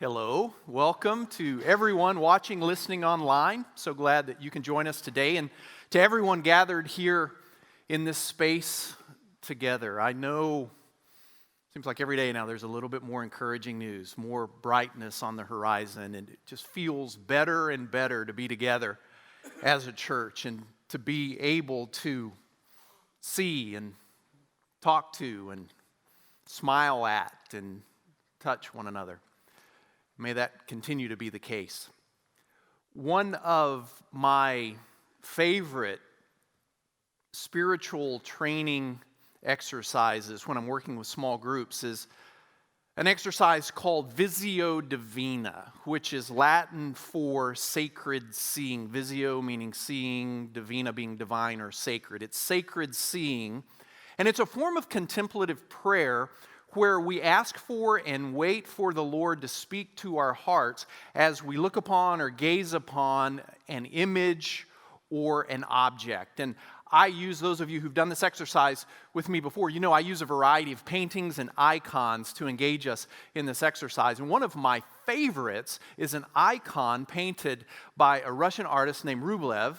Hello, welcome to everyone watching, listening online. So glad that you can join us today, and to everyone gathered here in this space together. I know it seems like every day now there's a little bit more encouraging news, more brightness on the horizon, and it just feels better and better to be together as a church and to be able to see and talk to and smile at and touch one another. May that continue to be the case. One of my favorite spiritual training exercises when I'm working with small groups is an exercise called Vizio Divina, which is Latin for sacred seeing. Vizio meaning seeing, Divina being divine or sacred. It's sacred seeing, and it's a form of contemplative prayer where we ask for and wait for the Lord to speak to our hearts as we look upon or gaze upon an image or an object. And I use, those of you who've done this exercise with me before, you know I use a variety of paintings and icons to engage us in this exercise. And one of my favorites is an icon painted by a Russian artist named Rublev.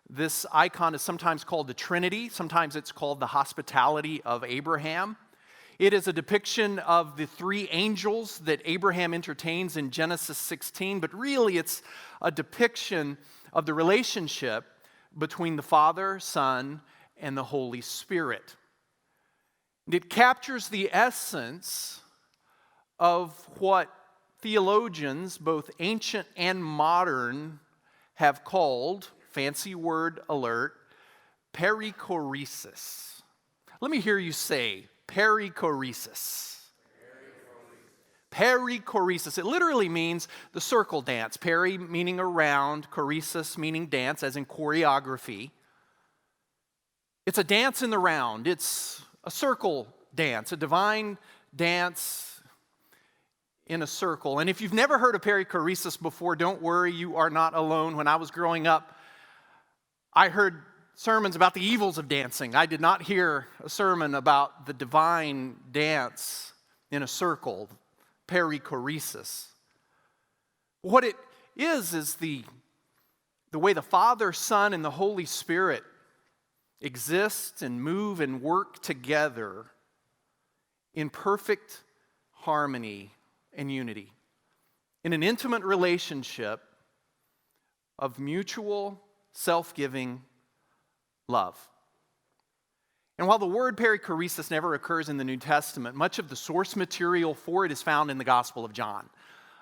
This icon is sometimes called the Trinity, sometimes it's called the Hospitality of Abraham. It is a depiction of the three angels that Abraham entertains in Genesis 16, but really it's a depiction of the relationship between the Father, Son, and the Holy Spirit. It captures the essence of what theologians, both ancient and modern, have called, fancy word alert, perichoresis. Let me hear you say, Perichoresis. Perichoresis. It literally means the circle dance. Peri meaning around, choresis meaning dance, as in choreography. It's a dance in the round. It's a circle dance, a divine dance in a circle. And if you've never heard of perichoresis before, don't worry, you are not alone. When I was growing up, I heard sermons about the evils of dancing. I did not hear a sermon about the divine dance in a circle, perichoresis. What it is the way the Father, Son, and the Holy Spirit exist and move and work together in perfect harmony and unity, in an intimate relationship of mutual, self-giving love. And while the word perichoresis never occurs in the New Testament, much of the source material for it is found in the Gospel of John,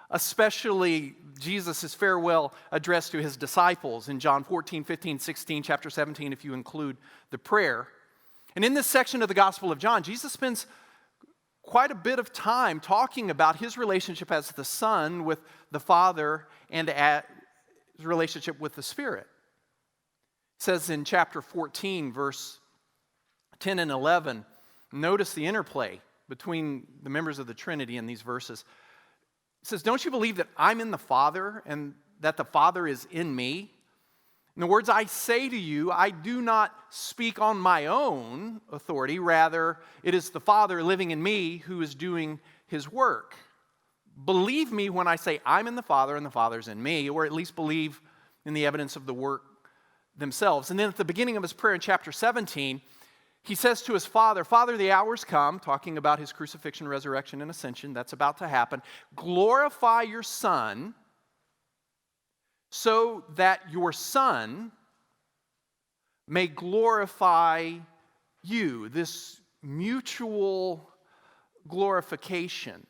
especially Jesus' farewell address to his disciples in John 14, 15, 16, chapter 17, if you include the prayer. And in this section of the Gospel of John, Jesus spends quite a bit of time talking about his relationship as the Son with the Father and his relationship with the Spirit. It says in chapter 14, verse 10 and 11, notice the interplay between the members of the Trinity in these verses. It says, "Don't you believe that I'm in the Father and that the Father is in me? In the words I say to you, I do not speak on my own authority. Rather, it is the Father living in me who is doing his work. Believe me when I say I'm in the Father and the Father's in me," or at least believe in the evidence of the work themselves. And then at the beginning of his prayer in chapter 17, he says to his Father, "Father, the hour's come," talking about his crucifixion, resurrection, and ascension. That's about to happen. "Glorify your Son so that your Son may glorify you." This mutual glorification.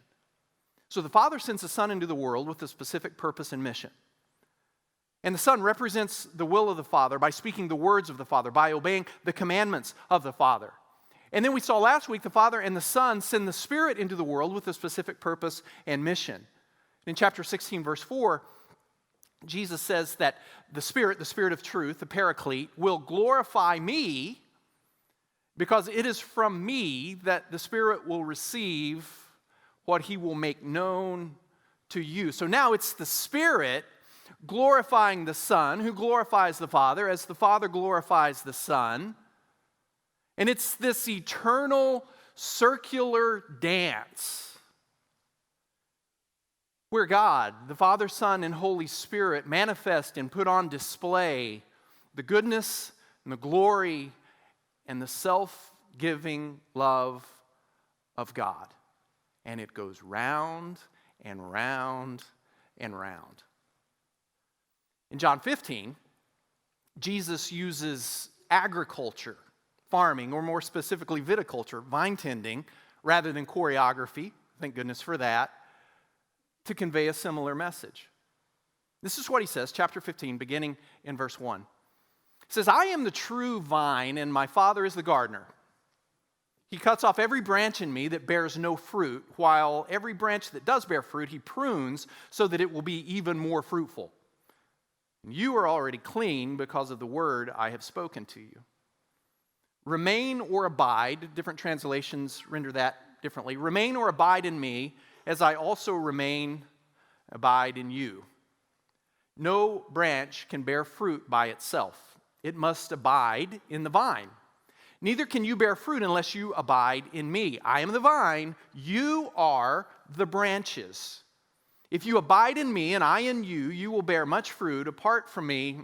So the Father sends the Son into the world with a specific purpose and mission. And the Son represents the will of the Father by speaking the words of the Father, by obeying the commandments of the Father. And then we saw last week the Father and the Son send the Spirit into the world with a specific purpose and mission. In chapter 16, verse 4, Jesus says that the Spirit of truth, the Paraclete, will glorify me because it is from me that the Spirit will receive what he will make known to you. So now it's the Spirit glorifying the Son, who glorifies the Father, as the Father glorifies the Son. And it's this eternal circular dance where God, the Father, Son, and Holy Spirit manifest and put on display the goodness and the glory and the self-giving love of God. And it goes round and round and round. In John 15, Jesus uses agriculture, farming, or more specifically viticulture, vine tending, rather than choreography, thank goodness for that, to convey a similar message. This is what he says, chapter 15, beginning in verse 1. He says, I am the true vine, and my Father is the gardener. He cuts off every branch in me that bears no fruit, while every branch that does bear fruit, he prunes so that it will be even more fruitful. You are already clean because of the word I have spoken to you. Remain or abide, different translations render that differently. Remain or abide in me, as I also abide in you. No branch can bear fruit by itself. It must abide in the vine. Neither can you bear fruit unless you abide in me. I am the vine, you are the branches. If you abide in me and I in you, you will bear much fruit. Apart from me,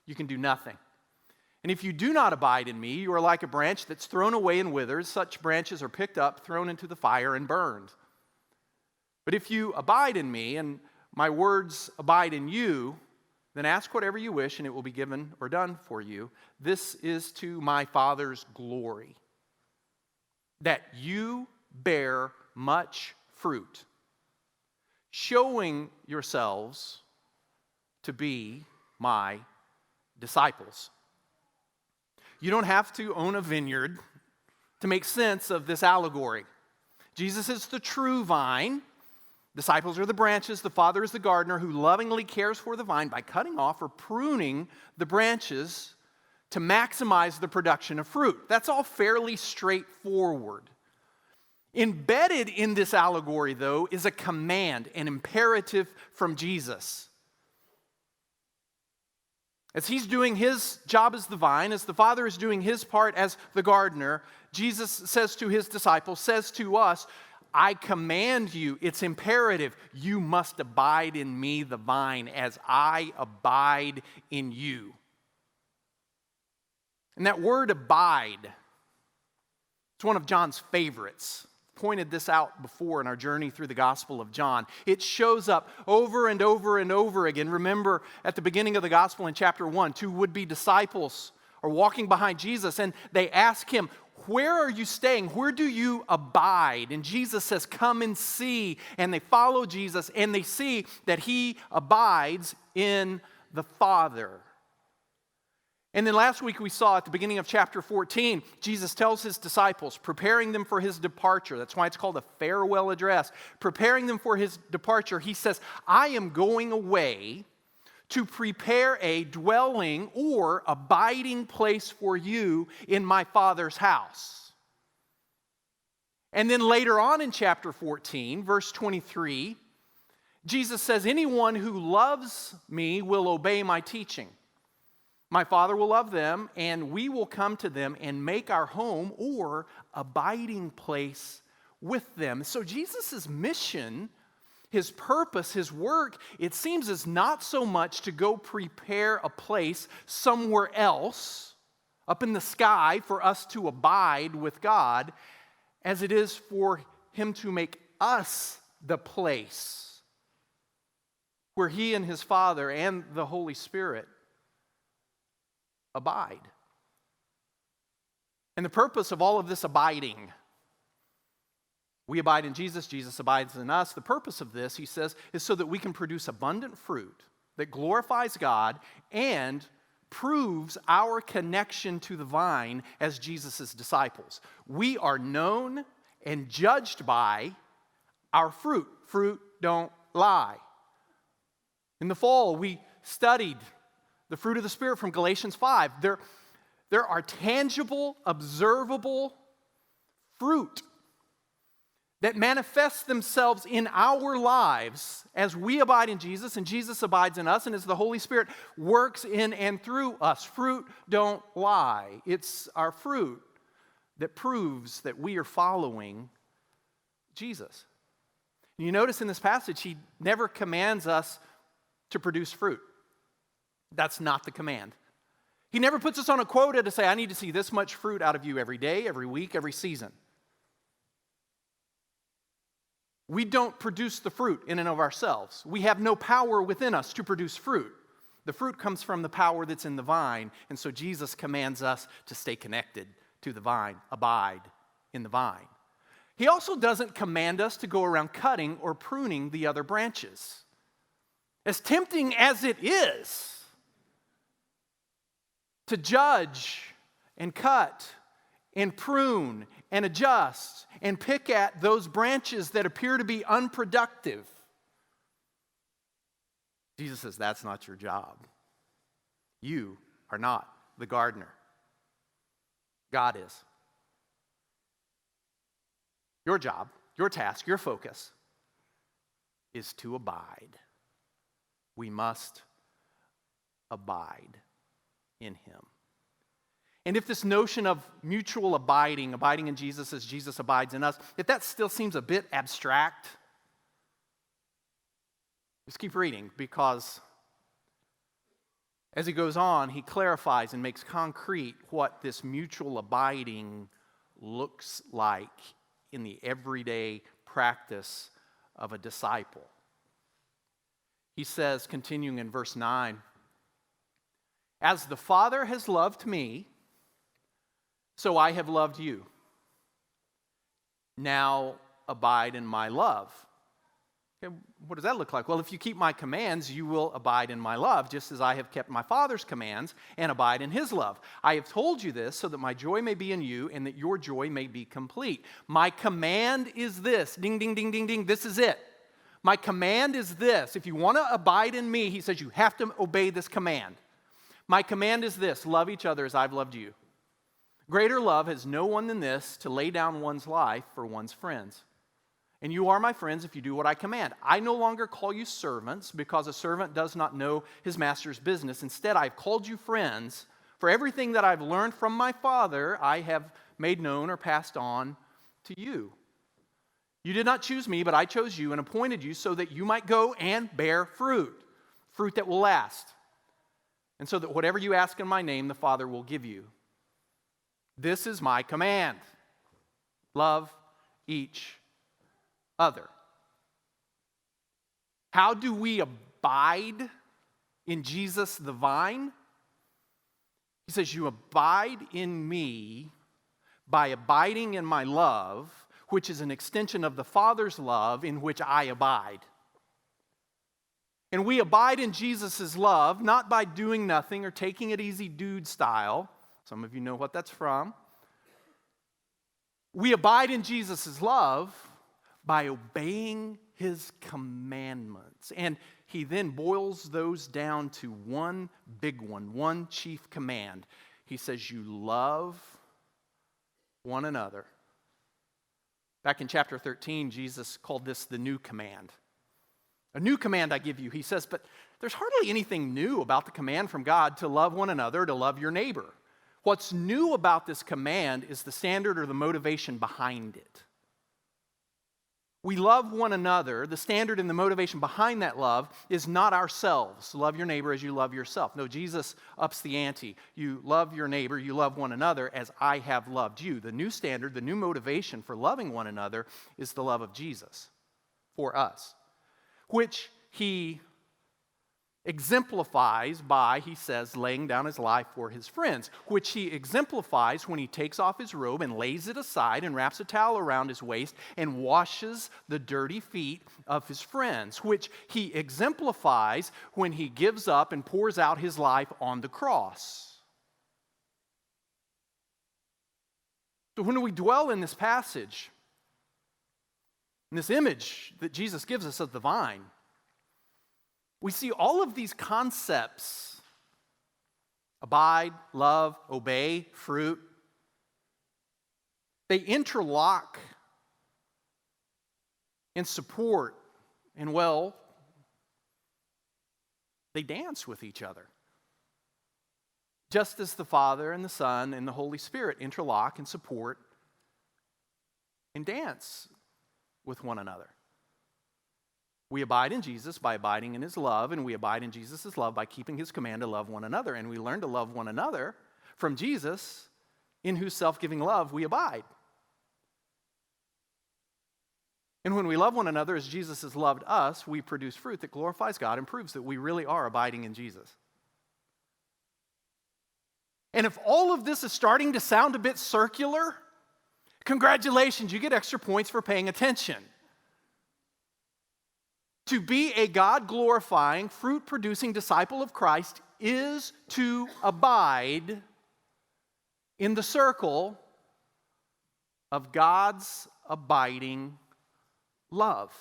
you can do nothing. And if you do not abide in me, you are like a branch that's thrown away and withers. Such branches are picked up, thrown into the fire, and burned. But if you abide in me and my words abide in you, then ask whatever you wish and it will be given or done for you. This is to my Father's glory, that you bear much fruit, showing yourselves to be my disciples. You don't have to own a vineyard to make sense of this allegory. Jesus is the true vine. Disciples are the branches. The Father is the gardener who lovingly cares for the vine by cutting off or pruning the branches to maximize the production of fruit. That's all fairly straightforward. Embedded in this allegory, though, is a command, an imperative from Jesus. As he's doing his job as the vine, as the Father is doing his part as the gardener, Jesus says to his disciples, says to us, I command you, it's imperative, you must abide in me, the vine, as I abide in you. And that word abide, it's one of John's favorites. Pointed this out before in our journey through the Gospel of John. It shows up over and over and over again. Remember at the beginning of the Gospel in chapter 1, two would-be disciples are walking behind Jesus and they ask him, where are you staying? Where do you abide? And Jesus says, come and see. And they follow Jesus and they see that he abides in the Father. And then last week we saw at the beginning of chapter 14, Jesus tells his disciples, preparing them for his departure. That's why it's called a farewell address. Preparing them for his departure, he says, I am going away to prepare a dwelling or abiding place for you in my Father's house. And then later on in chapter 14, verse 23, Jesus says, anyone who loves me will obey my teaching. My Father will love them, and we will come to them and make our home or abiding place with them. So Jesus' mission, his purpose, his work, it seems is not so much to go prepare a place somewhere else up in the sky for us to abide with God, as it is for him to make us the place where he and his Father and the Holy Spirit abide. And the purpose of all of this abiding, we abide in Jesus, Jesus abides in us. The purpose of this, he says, is so that we can produce abundant fruit that glorifies God and proves our connection to the vine as Jesus' disciples. We are known and judged by our fruit. Fruit don't lie. In the fall, we studied the fruit of the Spirit from Galatians 5. There are tangible, observable fruit that manifest themselves in our lives as we abide in Jesus and Jesus abides in us and as the Holy Spirit works in and through us. Fruit don't lie. It's our fruit that proves that we are following Jesus. You notice in this passage, he never commands us to produce fruit. That's not the command. He never puts us on a quota to say, I need to see this much fruit out of you every day, every week, every season. We don't produce the fruit in and of ourselves. We have no power within us to produce fruit. The fruit comes from the power that's in the vine, and so Jesus commands us to stay connected to the vine, abide in the vine. He also doesn't command us to go around cutting or pruning the other branches. As tempting as it is to judge and cut and prune and adjust and pick at those branches that appear to be unproductive, Jesus says, that's not your job. You are not the gardener. God is. Your job, your task, your focus is to abide. We must abide in him. And if this notion of mutual abiding in Jesus as Jesus abides in us, if that still seems a bit abstract, just keep reading, because as he goes on, he clarifies and makes concrete what this mutual abiding looks like in the everyday practice of a disciple. He says, continuing in verse 9, as the Father has loved me, so I have loved you. Now abide in my love. Okay, what does that look like? Well, if you keep my commands, you will abide in my love, just as I have kept my Father's commands and abide in his love. I have told you this so that my joy may be in you and that your joy may be complete. My command is this. Ding, ding, ding, ding, ding. This is it. My command is this. If you want to abide in me, he says you have to obey this command. My command is this. Love each other as I've loved you. Greater love has no one than this, to lay down one's life for one's friends. And you are my friends if you do what I command. I no longer call you servants, because a servant does not know his master's business. Instead, I've called you friends, for everything that I've learned from my Father, I have made known or passed on to you. You did not choose me, but I chose you and appointed you so that you might go and bear fruit, fruit that will last. And so that whatever you ask in my name, the Father will give you. This is my command. Love each other. How do we abide in Jesus the vine? He says, you abide in me by abiding in my love, which is an extension of the Father's love in which I abide. And we abide in Jesus' love, not by doing nothing or taking it easy dude style. Some of you know what that's from. We abide in Jesus' love by obeying his commandments. And he then boils those down to one big one, one chief command. He says, you love one another. Back in chapter 13, Jesus called this the new command. A new command I give you, he says, but there's hardly anything new about the command from God to love one another, to love your neighbor. What's new about this command is the standard or the motivation behind it. We love one another. The standard and the motivation behind that love is not ourselves. Love your neighbor as you love yourself. No, Jesus ups the ante. You love your neighbor, you love one another as I have loved you. The new standard, the new motivation for loving one another is the love of Jesus for us, which he exemplifies by, he says, laying down his life for his friends, which he exemplifies when he takes off his robe and lays it aside and wraps a towel around his waist and washes the dirty feet of his friends, which he exemplifies when he gives up and pours out his life on the cross. So when we dwell in this passage, in this image that Jesus gives us of the vine, we see all of these concepts: abide, love, obey, fruit. They interlock and support, and well, they dance with each other. Just as the Father and the Son and the Holy Spirit interlock and support and dance with one another. We abide in Jesus by abiding in his love, and we abide in Jesus' love by keeping his command to love one another. And we learn to love one another from Jesus, in whose self-giving love we abide. And when we love one another as Jesus has loved us, we produce fruit that glorifies God and proves that we really are abiding in Jesus. And if all of this is starting to sound a bit circular, congratulations, you get extra points for paying attention. To be a God-glorifying, fruit-producing disciple of Christ is to abide in the circle of God's abiding love.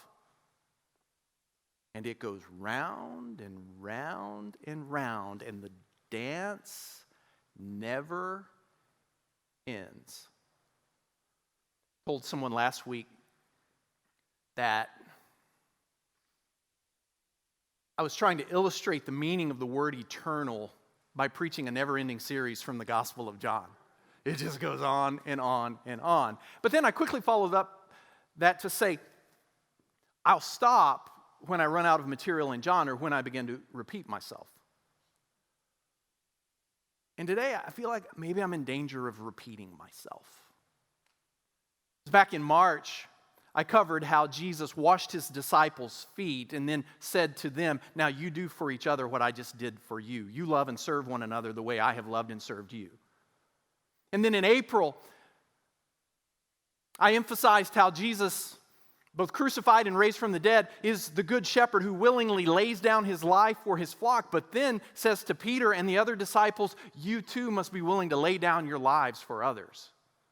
And it goes round and round and round, and the dance never ends. I told someone last week that I was trying to illustrate the meaning of the word eternal by preaching a never-ending series from the Gospel of John. It just goes on and on and on. But then I quickly followed up that to say, I'll stop when I run out of material in John or when I begin to repeat myself. And today I feel like maybe I'm in danger of repeating myself. Back in March, I covered how Jesus washed his disciples' feet and then said to them, now you do for each other what I just did for you. You love and serve one another the way I have loved and served you. And then in April, I emphasized how Jesus, both crucified and raised from the dead, is the good shepherd who willingly lays down his life for his flock, but then says to Peter and the other disciples, you too must be willing to lay down your lives for others.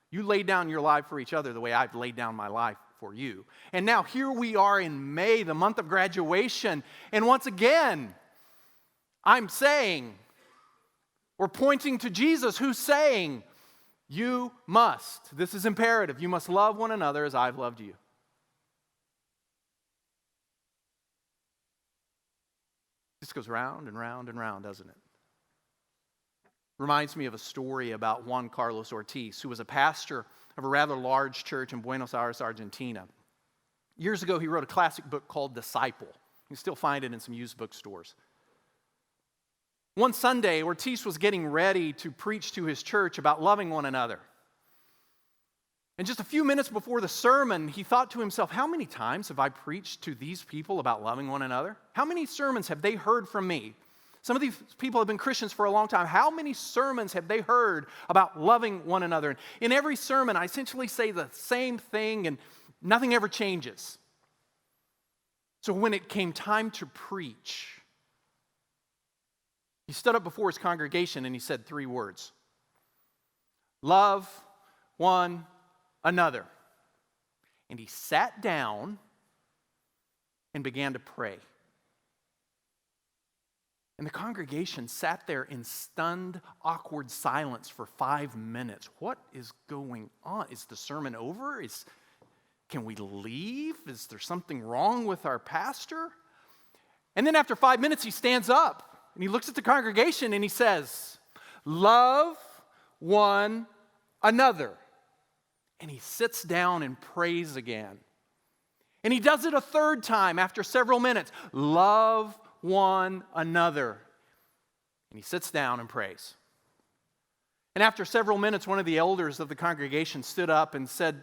You lay down your life for each other the way I've laid down my life for you. And now here we are in May, the month of graduation, and once again, I'm saying, we're pointing to Jesus who's saying, you must, this is imperative, you must love one another as I've loved you. This goes round and round and round, doesn't it? Reminds me of a story about Juan Carlos Ortiz, who was a pastor of a rather large church in Buenos Aires, Argentina. Years ago, he wrote a classic book called Disciple. You can still find it in some used bookstores. One Sunday, Ortiz was getting ready to preach to his church about loving one another. And just a few minutes before the sermon, he thought to himself, how many times have I preached to these people about loving one another? How many sermons have they heard from me? Some of these people have been Christians for a long time. How many sermons have they heard about loving one another? And in every sermon, I essentially say the same thing and nothing ever changes. So when it came time to preach, he stood up before his congregation and he said 3 words. Love one another. And he sat down and began to pray. And the congregation sat there in stunned, awkward silence for 5 minutes. What is going on? Is the sermon over? Can we leave? Is there something wrong with our pastor? And then after 5 minutes, he stands up and he looks at the congregation and he says, love one another. And he sits down and prays again. And he does it a 3rd time after several minutes. Love one another. And he sits down and prays. And after several minutes, one of the elders of the congregation stood up and said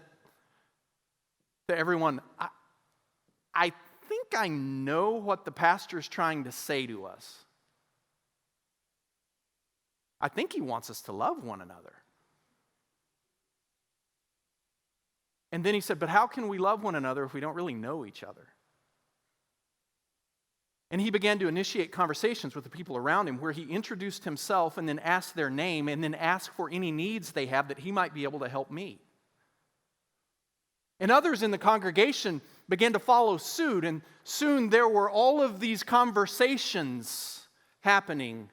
to everyone, I think I know what the pastor's trying to say to us. I think he wants us to love one another. And then he said, but how can we love one another if we don't really know each other? And he began to initiate conversations with the people around him where he introduced himself and then asked their name and then asked for any needs they have that he might be able to help meet. And others in the congregation began to follow suit, and soon there were all of these conversations happening.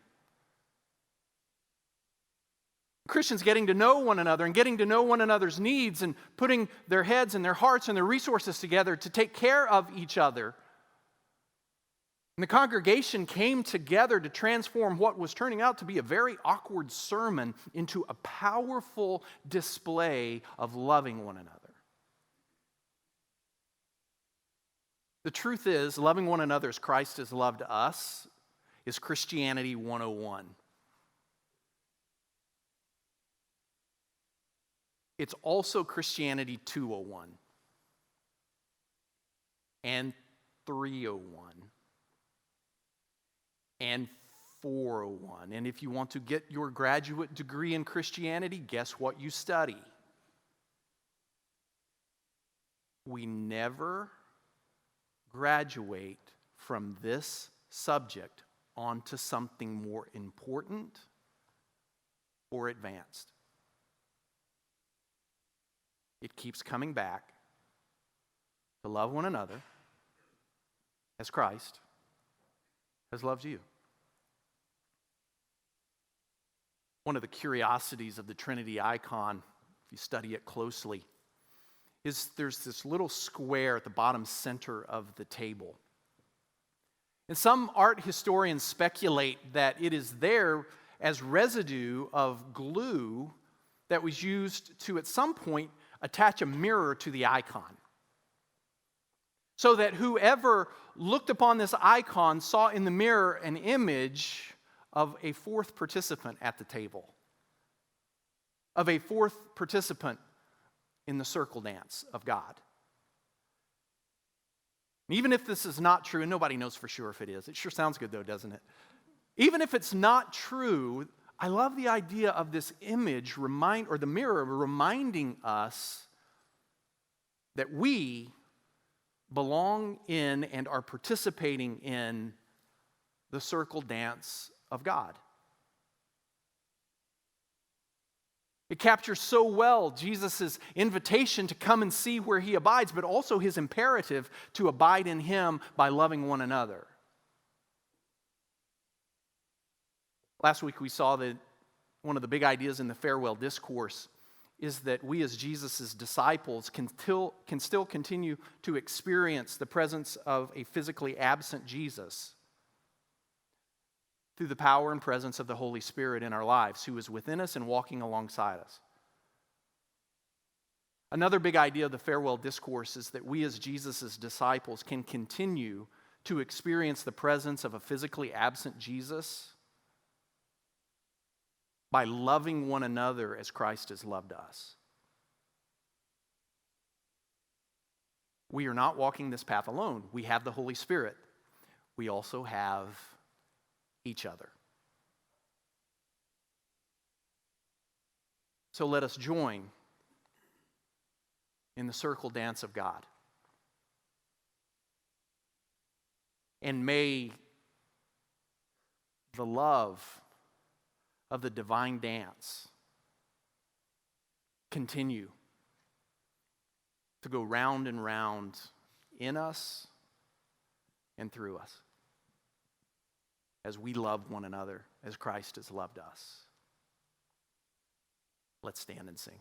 Christians getting to know one another and getting to know one another's needs and putting their heads and their hearts and their resources together to take care of each other. And the congregation came together to transform what was turning out to be a very awkward sermon into a powerful display of loving one another. The truth is, loving one another as Christ has loved us is Christianity 101. It's also Christianity 201 and 301 and 401. And if you want to get your graduate degree in Christianity, guess what you study? We never graduate from this subject onto something more important or advanced. It keeps coming back to love one another as Christ has loved you. One of the curiosities of the Trinity icon, if you study it closely, is there's this little square at the bottom center of the table. And some art historians speculate that it is there as residue of glue that was used to, at some point, attach a mirror to the icon. So that whoever looked upon this icon saw in the mirror an image of a fourth participant at the table, of a fourth participant in the circle dance of God. Even if this is not true, and nobody knows for sure if it is, it sure sounds good though, doesn't it? Even if it's not true, I love the idea of this image or the mirror reminding us that we belong in and are participating in the circle dance of God. It captures so well Jesus' invitation to come and see where he abides, but also his imperative to abide in him by loving one another. Last week we saw that one of the big ideas in the farewell discourse is that we as Jesus' disciples can still continue to experience the presence of a physically absent Jesus through the power and presence of the Holy Spirit in our lives, who is within us and walking alongside us. Another big idea of the farewell discourse is that we as Jesus' disciples can continue to experience the presence of a physically absent Jesus by loving one another as Christ has loved us. We are not walking this path alone. We have the Holy Spirit. We also have each other. So let us join in the circle dance of God. And may the love of the divine dance continue to go round and round in us and through us as we love one another as Christ has loved us. Let's stand and sing.